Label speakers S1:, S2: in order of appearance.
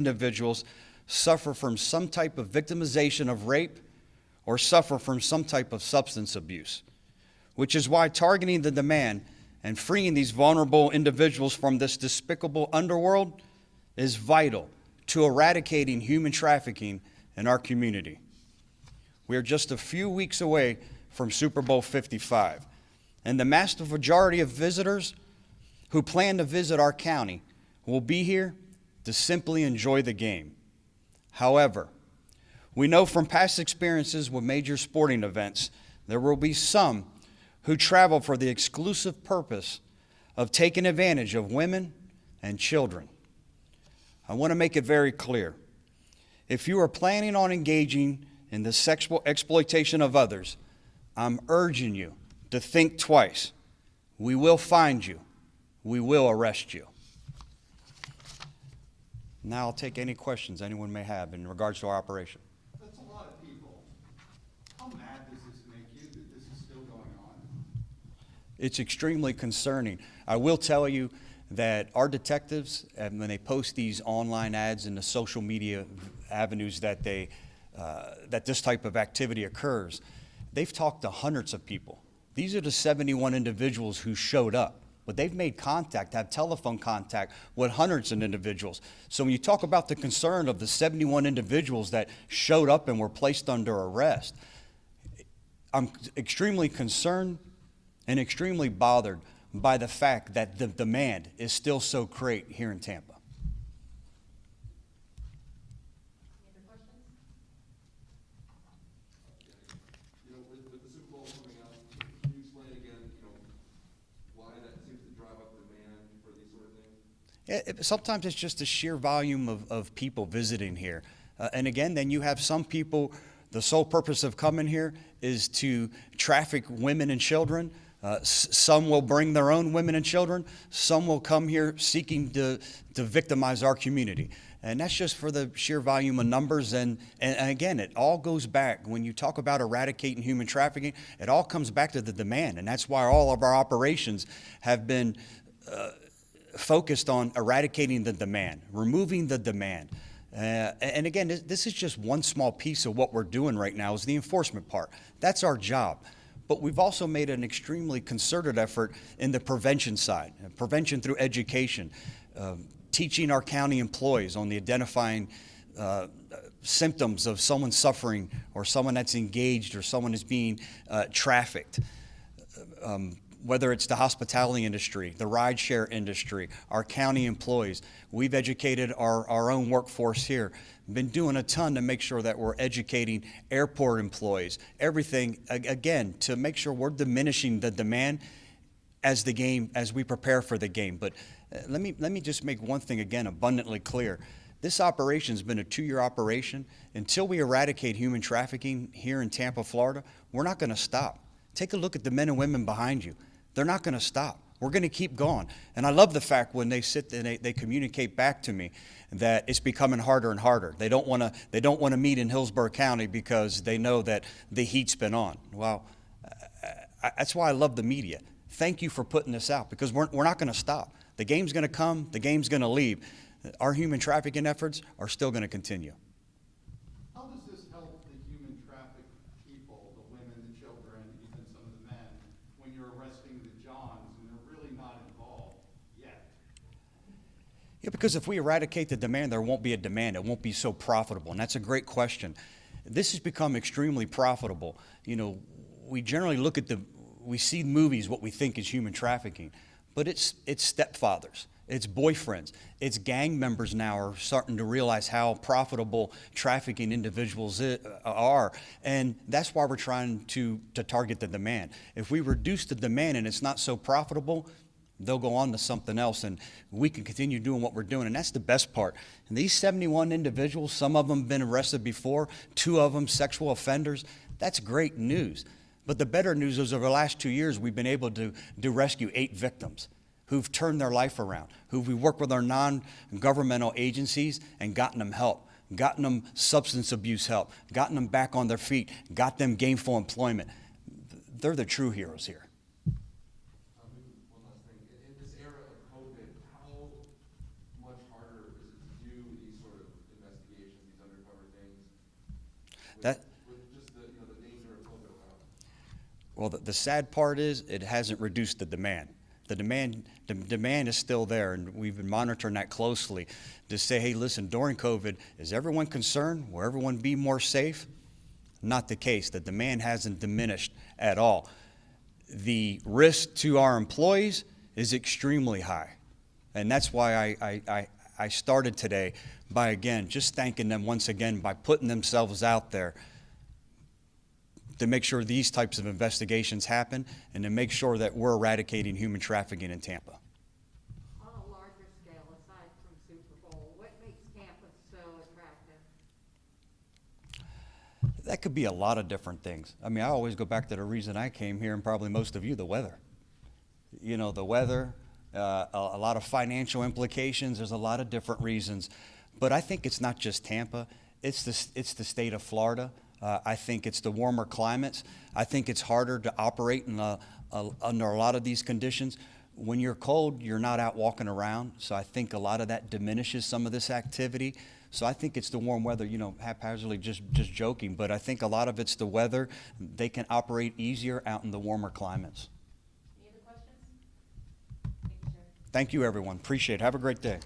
S1: individuals suffer from some type of victimization of rape or suffer from some type of substance abuse, which is why targeting the demand and freeing these vulnerable individuals from this despicable underworld is vital to eradicating human trafficking in our community. We are just a few weeks away from Super Bowl 55, and the vast majority of visitors who plan to visit our county will be here to simply enjoy the game. However, we know from past experiences with major sporting events, there will be some who travel for the exclusive purpose of taking advantage of women and children. I want to make it very clear. If you are planning on engaging in the sexual exploitation of others, I'm urging you to think twice. We will find you. We will arrest you. Now I'll take any questions anyone may have in regards to our operation.
S2: That's a lot of people. How mad does this make you that this is still going on?
S1: It's extremely concerning. I will tell you that our detectives, when they post these online ads in the social media avenues that that this type of activity occurs, they've talked to hundreds of people. These are the 71 individuals who showed up. But they've made contact, have telephone contact with hundreds of individuals. So when you talk about the concern of the 71 individuals that showed up and were placed under arrest, I'm extremely concerned and extremely bothered by the fact that the demand is still so great here in Tampa.
S3: Any other questions?
S4: You know, with the Super Bowl coming up, can you explain again, why that seems to drive up demand for these sort of things?
S1: Sometimes it's just the sheer volume of people visiting here. And again, then you have some people, the sole purpose of coming here is to traffic women and children. Some will bring their own women and children. Some will come here seeking to victimize our community. And that's just for the sheer volume of numbers. And again, it all goes back, when you talk about eradicating human trafficking, it all comes back to the demand. And that's why all of our operations have been focused on eradicating the demand, removing the demand. And again, this is just one small piece of what we're doing right now is the enforcement part. That's our job. But we've also made an extremely concerted effort in the prevention side, prevention through education, teaching our county employees on the identifying symptoms of someone suffering or someone that's engaged or someone is being trafficked. Whether it's the hospitality industry, the rideshare industry, our county employees. We've educated our own workforce here. Been doing a ton to make sure that we're educating airport employees, everything, again, to make sure we're diminishing the demand as we prepare for the game. But let me just make one thing again abundantly clear. This operation's been a 2-year operation. Until we eradicate human trafficking here in Tampa, Florida, we're not gonna stop. Take a look at the men and women behind you. They're not gonna stop. We're going to keep going. And I love the fact when they sit and they communicate back to me that it's becoming harder and harder. They don't want to meet in Hillsborough County because they know that the heat's been on. Well, that's why I love the media. Thank you for putting this out because we're not going to stop. The game's going to come. The game's going to leave. Our human trafficking efforts are still going to continue.
S2: How does this help the human trafficked people, the women, the children, even some of the men, when you're arresting the Johns and they're really not involved yet?
S1: Yeah, because if we eradicate the demand, there won't be a demand. It won't be so profitable, and that's a great question. This has become extremely profitable. You know, we generally look at we see movies, what we think is human trafficking, but it's stepfathers. It's boyfriends. It's gang members now are starting to realize how profitable trafficking individuals are. And that's why we're trying to target the demand. If we reduce the demand and it's not so profitable, they'll go on to something else and we can continue doing what we're doing. And that's the best part. And these 71 individuals, some of them have been arrested before, 2 of them sexual offenders. That's great news. But the better news is over the last 2 years, we've been able to rescue 8 victims who've turned their life around, who we work with our non-governmental agencies and gotten them help, gotten them substance abuse help, gotten them back on their feet, got them gainful employment. They're the true heroes here.
S4: One last thing. In this era of COVID, how much harder is it to do these sort of
S1: That,
S4: with just the, you know, the danger of COVID around?
S1: well, the sad part is it hasn't reduced the demand. The demand is still there, and we've been monitoring that closely to say, hey, listen, during COVID, is everyone concerned? Will everyone be more safe? Not the case. The demand hasn't diminished at all. The risk to our employees is extremely high, and that's why I started today by, again, just thanking them once again by putting themselves out there to make sure these types of investigations happen and to make sure that we're eradicating human trafficking in Tampa.
S3: On a larger scale, aside from Super Bowl, what makes Tampa so attractive?
S1: That could be a lot of different things. I mean, I always go back to the reason I came here, and probably most of you, the weather. You know, the weather, a lot of financial implications. There's a lot of different reasons. But I think it's not just Tampa. It's the state of Florida. I think it's the warmer climates. I think it's harder to operate under a lot of these conditions. When you're cold, you're not out walking around. So I think a lot of that diminishes some of this activity. So I think it's the warm weather, you know, haphazardly just joking, but I think a lot of it's the weather. They can operate easier out in the warmer climates.
S3: Any other questions? Thank you, sir.
S1: Thank you, everyone. Appreciate it. Have a great day.